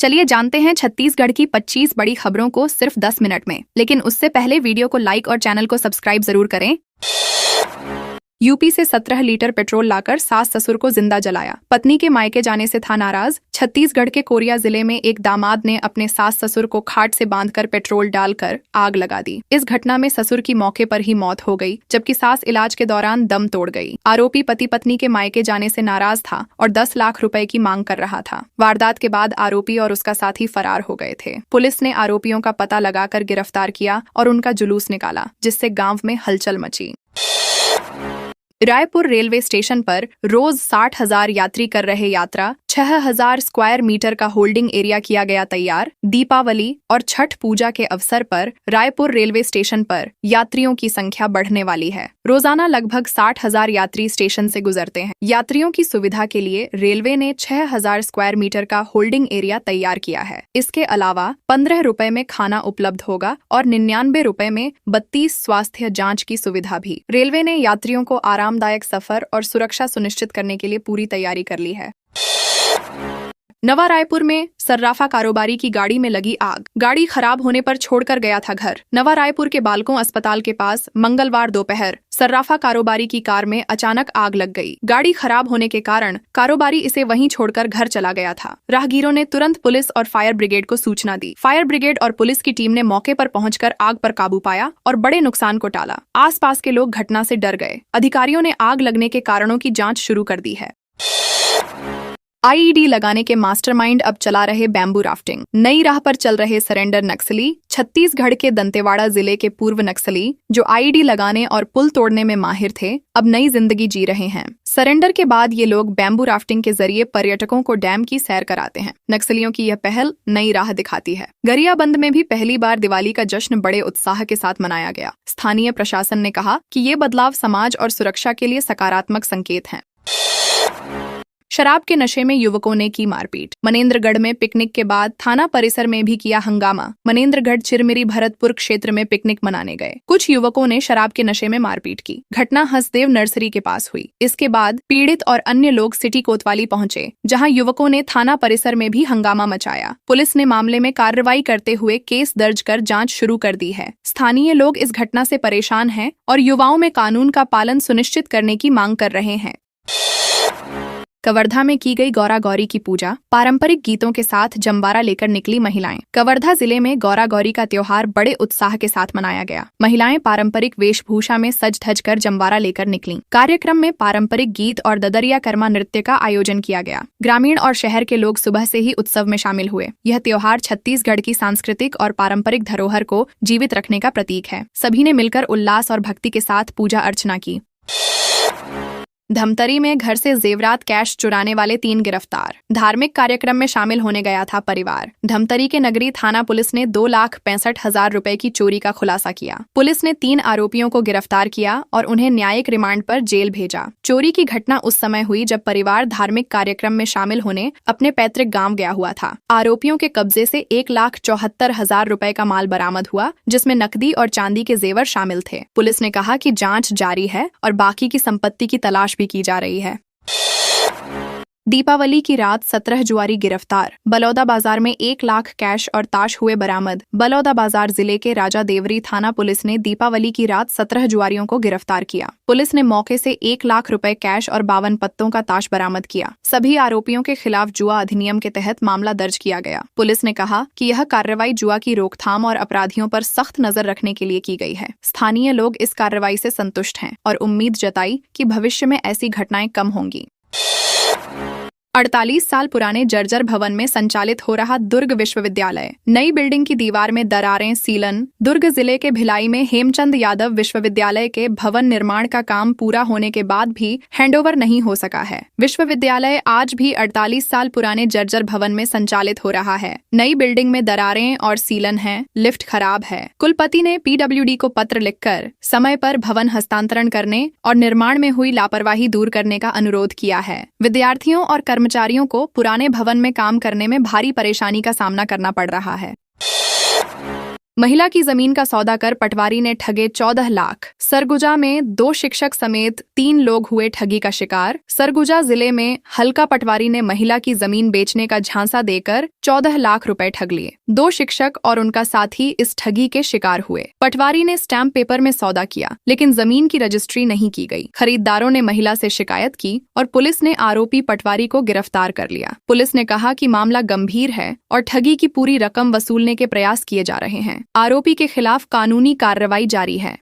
चलिए जानते हैं छत्तीसगढ़ की 25 बड़ी खबरों को सिर्फ 10 मिनट में। लेकिन उससे पहले वीडियो को लाइक और चैनल को सब्सक्राइब जरूर करें। यूपी से 17 लीटर पेट्रोल लाकर सास ससुर को जिंदा जलाया। पत्नी के मायके जाने से था नाराज। छत्तीसगढ़ के कोरिया जिले में एक दामाद ने अपने सास ससुर को खाट से बांधकर पेट्रोल डालकर आग लगा दी। इस घटना में ससुर की मौके पर ही मौत हो गई, जबकि सास इलाज के दौरान दम तोड़ गई। आरोपी पति पत्नी के मायके जाने से नाराज था और 10 लाख रुपए की मांग कर रहा था। वारदात के बाद आरोपी और उसका साथी फरार हो गए थे। पुलिस ने आरोपियों का पता लगाकर गिरफ्तार किया और उनका जुलूस निकाला, जिससे गांव में हलचल मची। रायपुर रेलवे स्टेशन पर रोज 60,000 यात्री कर रहे यात्रा। 6,000 स्क्वायर मीटर का होल्डिंग एरिया किया गया तैयार। दीपावली और छठ पूजा के अवसर पर रायपुर रेलवे स्टेशन पर यात्रियों की संख्या बढ़ने वाली है। रोजाना लगभग 60,000 यात्री स्टेशन से गुजरते हैं। यात्रियों की सुविधा के लिए रेलवे ने 6,000 स्क्वायर मीटर का होल्डिंग एरिया तैयार किया है। इसके अलावा 15 रुपए में खाना उपलब्ध होगा और 99 रुपए में 32 स्वास्थ्य जाँच की सुविधा भी। रेलवे ने यात्रियों को आरामदायक सफर और सुरक्षा सुनिश्चित करने के लिए पूरी तैयारी कर ली है। नवा रायपुर में सर्राफा कारोबारी की गाड़ी में लगी आग। गाड़ी खराब होने पर छोड़कर गया था घर। नवा रायपुर के बालकों अस्पताल के पास मंगलवार दोपहर सर्राफा कारोबारी की कार में अचानक आग लग गई। गाड़ी खराब होने के कारण कारोबारी इसे वहीं छोड़कर घर चला गया था। राहगीरों ने तुरंत पुलिस और फायर ब्रिगेड को सूचना दी। फायर ब्रिगेड और पुलिस की टीम ने मौके पर पहुंचकर आग पर काबू पाया और बड़े नुकसान को टाला। आसपास के लोग घटना से डर गए। अधिकारियों ने आग लगने के कारणों की जाँच शुरू कर दी है। आईईडी लगाने के मास्टरमाइंड अब चला रहे बैम्बू राफ्टिंग। नई राह पर चल रहे सरेंडर नक्सली छत्तीसगढ़ के दंतेवाड़ा जिले के पूर्व नक्सली जो आईईडी लगाने और पुल तोड़ने में माहिर थे, अब नई जिंदगी जी रहे हैं। सरेंडर के बाद ये लोग बैम्बू राफ्टिंग के जरिए पर्यटकों को डैम की सैर कराते हैं। नक्सलियों की यह पहल नई राह दिखाती है। गरियाबंद में भी पहली बार दिवाली का जश्न बड़े उत्साह के साथ मनाया गया। स्थानीय प्रशासन ने कहा कि ये बदलाव समाज और सुरक्षा के लिए सकारात्मक संकेत हैं। शराब के नशे में युवकों ने की मारपीट। मनेन्द्रगढ़ में पिकनिक के बाद थाना परिसर में भी किया हंगामा। मनेन्द्रगढ़ चिरमिरी भरतपुर क्षेत्र में पिकनिक मनाने गए कुछ युवकों ने शराब के नशे में मारपीट की। घटना हसदेव नर्सरी के पास हुई। इसके बाद पीड़ित और अन्य लोग सिटी कोतवाली पहुंचे, जहां युवकों ने थाना परिसर में भी हंगामा मचाया। पुलिस ने मामले में कार्रवाई करते हुए केस दर्ज कर जाँच शुरू कर दी है। स्थानीय लोग इस घटना से परेशान हैं और युवाओं में कानून का पालन सुनिश्चित करने की मांग कर रहे हैं। कवर्धा में की गई गौरा गौरी की पूजा। पारंपरिक गीतों के साथ जंबारा लेकर निकली महिलाएं। कवर्धा जिले में गौरा गौरी का त्योहार बड़े उत्साह के साथ मनाया गया। महिलाएं पारंपरिक वेशभूषा में सज धज कर जंबारा लेकर निकलीं। कार्यक्रम में पारंपरिक गीत और ददरिया कर्मा नृत्य का आयोजन किया गया। ग्रामीण और शहर के लोग सुबह से ही उत्सव में शामिल हुए। यह त्योहार छत्तीसगढ़ की सांस्कृतिक और पारंपरिक धरोहर को जीवित रखने का प्रतीक है। सभी ने मिलकर उल्लास और भक्ति के साथ पूजा अर्चना की। धमतरी में घर से जेवरात कैश चुराने वाले 3 गिरफ्तार। धार्मिक कार्यक्रम में शामिल होने गया था परिवार। धमतरी के नगरी थाना पुलिस ने 2,65,000 रुपए की चोरी का खुलासा किया। पुलिस ने 3 आरोपियों को गिरफ्तार किया और उन्हें न्यायिक रिमांड पर जेल भेजा। चोरी की घटना उस समय हुई जब परिवार धार्मिक कार्यक्रम में शामिल होने अपने पैतृक गाँव गया हुआ था। आरोपियों के कब्जे से 1,74,000 रुपए का माल बरामद हुआ, जिसमें नकदी और चांदी के जेवर शामिल थे। पुलिस ने कहा कि जाँच जारी है और बाकी की संपत्ति की तलाश भी की जा रही है। दीपावली की रात 17 जुआरी गिरफ्तार। बलौदा बाजार में 1 लाख कैश और ताश हुए बरामद। बलौदा बाजार जिले के राजा देवरी थाना पुलिस ने दीपावली की रात 17 जुआरियों को गिरफ्तार किया। पुलिस ने मौके से 1 लाख रुपए कैश और 52 पत्तों का ताश बरामद किया। सभी आरोपियों के खिलाफ जुआ अधिनियम के तहत मामला दर्ज किया गया। पुलिस ने कहा कि यह कार्रवाई जुआ की रोकथाम और अपराधियों पर सख्त नजर रखने के लिए की गई है। स्थानीय लोग इस कार्रवाई से संतुष्ट हैं और उम्मीद जताई कि भविष्य में ऐसी घटनाएं कम होंगी। 48 साल पुराने जर्जर भवन में संचालित हो रहा दुर्ग विश्वविद्यालय। नई बिल्डिंग की दीवार में दरारें, सीलन। दुर्ग जिले के भिलाई में हेमचंद यादव विश्वविद्यालय के भवन निर्माण का काम पूरा होने के बाद भी हैंडओवर नहीं हो सका है। विश्वविद्यालय आज भी 48 साल पुराने जर्जर भवन में संचालित हो रहा है। नई बिल्डिंग में दरारें और सीलन हैं, लिफ्ट खराब है। कुलपति ने पीडब्ल्यूडी को पत्र लिखकर समय पर भवन हस्तांतरण करने और निर्माण में हुई लापरवाही दूर करने का अनुरोध किया है। विद्यार्थियों और कर्मचारियों को पुराने भवन में काम करने में भारी परेशानी का सामना करना पड़ रहा है। महिला की जमीन का सौदा कर पटवारी ने ठगे 14 लाख। सरगुजा में 2 शिक्षक समेत 3 लोग हुए ठगी का शिकार। सरगुजा जिले में हल्का पटवारी ने महिला की जमीन बेचने का झांसा देकर 14 लाख रुपए ठग लिए। 2 शिक्षक और उनका साथी इस ठगी के शिकार हुए। पटवारी ने स्टैंप पेपर में सौदा किया, लेकिन जमीन की रजिस्ट्री नहीं की गई। खरीदारों ने महिला से शिकायत की और पुलिस ने आरोपी पटवारी को गिरफ्तार कर लिया। पुलिस ने कहा कि मामला गंभीर है और ठगी की पूरी रकम वसूलने के प्रयास किए जा रहे हैं। आरोपी के खिलाफ कानूनी कार्रवाई जारी है।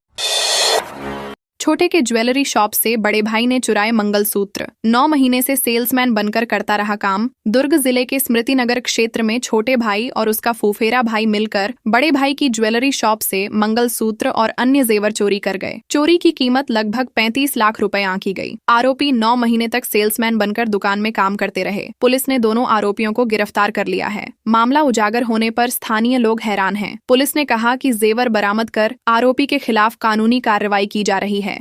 छोटे के ज्वेलरी शॉप से बड़े भाई ने चुराए मंगलसूत्र। 9 महीने से सेल्समैन बनकर करता रहा काम। दुर्ग जिले के स्मृति नगर क्षेत्र में छोटे भाई और उसका फुफेरा भाई मिलकर बड़े भाई की ज्वेलरी शॉप से मंगलसूत्र और अन्य जेवर चोरी कर गए। चोरी की कीमत लगभग 35 लाख रुपए आंकी गई। आरोपी 9 महीने तक सेल्समैन बनकर दुकान में काम करते रहे। पुलिस ने दोनों आरोपियों को गिरफ्तार कर लिया है। मामला उजागर होने पर स्थानीय लोग हैरान हैं। पुलिस ने कहा कि जेवर बरामद कर आरोपी के खिलाफ कानूनी कार्रवाई की जा रही है।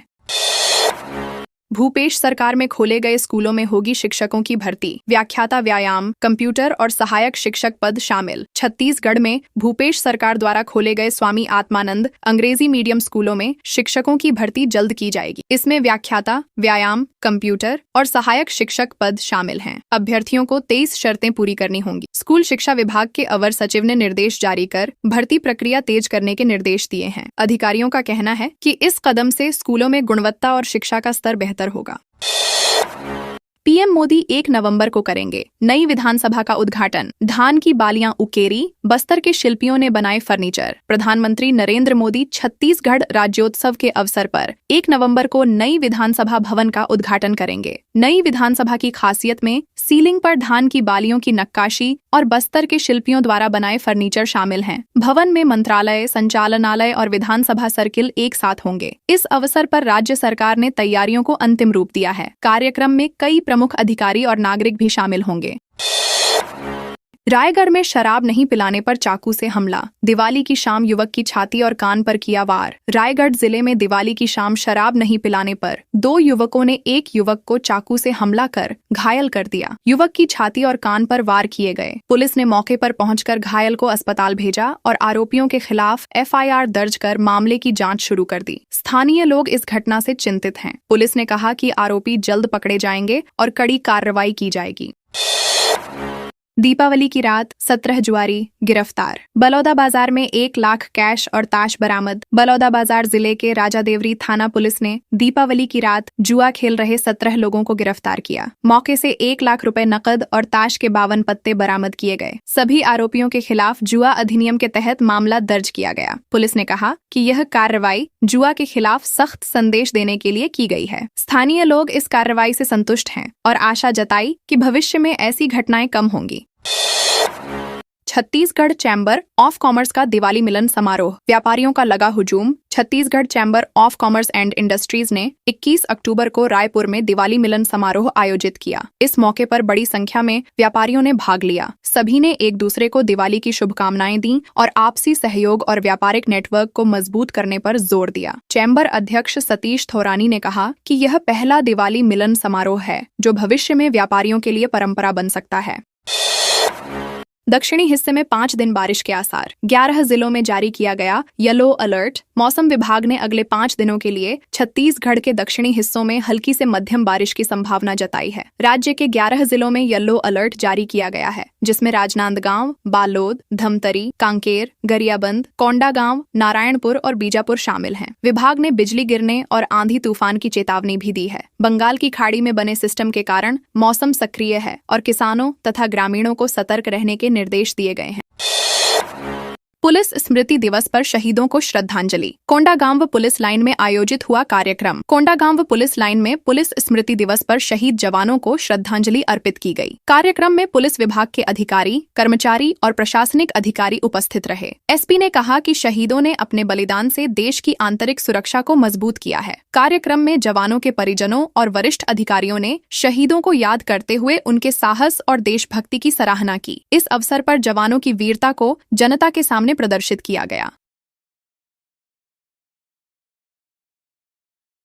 भूपेश सरकार में खोले गए स्कूलों में होगी शिक्षकों की भर्ती। व्याख्याता, व्यायाम, कंप्यूटर और सहायक शिक्षक पद शामिल। छत्तीसगढ़ में भूपेश सरकार द्वारा खोले गए स्वामी आत्मानंद अंग्रेजी मीडियम स्कूलों में शिक्षकों की भर्ती जल्द की जाएगी। इसमें व्याख्याता, व्यायाम, कंप्यूटर और सहायक शिक्षक पद शामिल हैं। अभ्यर्थियों को 23 शर्तें पूरी करनी होंगी। स्कूल शिक्षा विभाग के अवर सचिव ने निर्देश जारी कर भर्ती प्रक्रिया तेज करने के निर्देश दिए हैं। अधिकारियों का कहना है कि इस कदम से स्कूलों में गुणवत्ता और शिक्षा का स्तर बेहतर होगा। पीएम मोदी 1 नवंबर को करेंगे नई विधानसभा का उद्घाटन। धान की बालियां उकेरी, बस्तर के शिल्पियों ने बनाए फर्नीचर। प्रधानमंत्री नरेंद्र मोदी छत्तीसगढ़ राज्योत्सव के अवसर पर 1 नवंबर को नई विधानसभा भवन का उद्घाटन करेंगे। नई विधानसभा की खासियत में सीलिंग पर धान की बालियों की नक्काशी और बस्तर के शिल्पियों द्वारा बनाए फर्नीचर शामिल हैं। भवन में मंत्रालय, संचालनालय और विधानसभा सर्किल एक साथ होंगे। इस अवसर पर राज्य सरकार ने तैयारियों को अंतिम रूप दिया है। कार्यक्रम में कई प्रमुख अधिकारी और नागरिक भी शामिल होंगे। रायगढ़ में शराब नहीं पिलाने पर चाकू से हमला। दिवाली की शाम युवक की छाती और कान पर किया वार। रायगढ़ जिले में दिवाली की शाम शराब नहीं पिलाने पर 2 युवकों ने एक युवक को चाकू से हमला कर घायल कर दिया। युवक की छाती और कान पर वार किए गए। पुलिस ने मौके पर पहुंचकर घायल को अस्पताल भेजा और आरोपियों के खिलाफ FIR दर्ज कर मामले की जाँच शुरू कर दी। स्थानीय लोग इस घटना से चिंतित हैं। पुलिस ने कहा कि आरोपी जल्द पकड़े जाएंगे और कड़ी कार्रवाई की जाएगी। दीपावली की रात 17 जुआरी गिरफ्तार। बलौदा बाजार में 1 लाख कैश और ताश बरामद। बलौदा बाजार जिले के राजादेवरी थाना पुलिस ने दीपावली की रात जुआ खेल रहे 17 लोगों को गिरफ्तार किया। मौके से 1 लाख रुपए नकद और ताश के 52 पत्ते बरामद किए गए। सभी आरोपियों के खिलाफ जुआ अधिनियम के तहत मामला दर्ज किया गया। पुलिस ने कहा कि यह कार्रवाई जुआ के खिलाफ सख्त संदेश देने के लिए की गई है। स्थानीय लोग इस कार्रवाई से संतुष्ट हैं और आशा जताई कि भविष्य में ऐसी घटनाएं कम होंगी। छत्तीसगढ़ चैम्बर ऑफ कॉमर्स का दिवाली मिलन समारोह। व्यापारियों का लगा हुजूम। Chhattisgarh chamber of commerce and industries ने 21 अक्टूबर को रायपुर में दिवाली मिलन समारोह आयोजित किया। इस मौके पर बड़ी संख्या में व्यापारियों ने भाग लिया। सभी ने एक दूसरे को दिवाली की शुभकामनाएं दी और आपसी सहयोग और व्यापारिक नेटवर्क को मजबूत करने पर जोर दिया। चैम्बर अध्यक्ष सतीश थोरानी ने कहा कि यह पहला दिवाली मिलन समारोह है जो भविष्य में व्यापारियों के लिए परंपरा बन सकता है। दक्षिणी हिस्से में 5 दिन बारिश के आसार। 11 जिलों में जारी किया गया येलो अलर्ट। मौसम विभाग ने अगले 5 दिनों के लिए छत्तीसगढ़ के दक्षिणी हिस्सों में हल्की से मध्यम बारिश की संभावना जताई है। राज्य के 11 जिलों में येलो अलर्ट जारी किया गया है, जिसमें राजनांदगांव, बालोद, धमतरी, कांकेर, गरियाबंद, कोंडागांव, नारायणपुर और बीजापुर शामिल हैं। विभाग ने बिजली गिरने और आंधी तूफान की चेतावनी भी दी है। बंगाल की खाड़ी में बने सिस्टम के कारण मौसम सक्रिय है और किसानों तथा ग्रामीणों को सतर्क रहने के निर्देश दिए गए हैं। पुलिस स्मृति दिवस पर शहीदों को श्रद्धांजलि। कोंडागांव पुलिस लाइन में आयोजित हुआ कार्यक्रम। कोंडागांव पुलिस लाइन में पुलिस स्मृति दिवस पर शहीद जवानों को श्रद्धांजलि अर्पित की गई। कार्यक्रम में पुलिस विभाग के अधिकारी, कर्मचारी और प्रशासनिक अधिकारी उपस्थित रहे। SP ने कहा कि शहीदों ने अपने बलिदान से देश की आंतरिक सुरक्षा को मजबूत किया है। कार्यक्रम में जवानों के परिजनों और वरिष्ठ अधिकारियों ने शहीदों को याद करते हुए उनके साहस और देशभक्ति की सराहना की। इस अवसर पर जवानों की वीरता को जनता के सामने प्रदर्शित किया गया।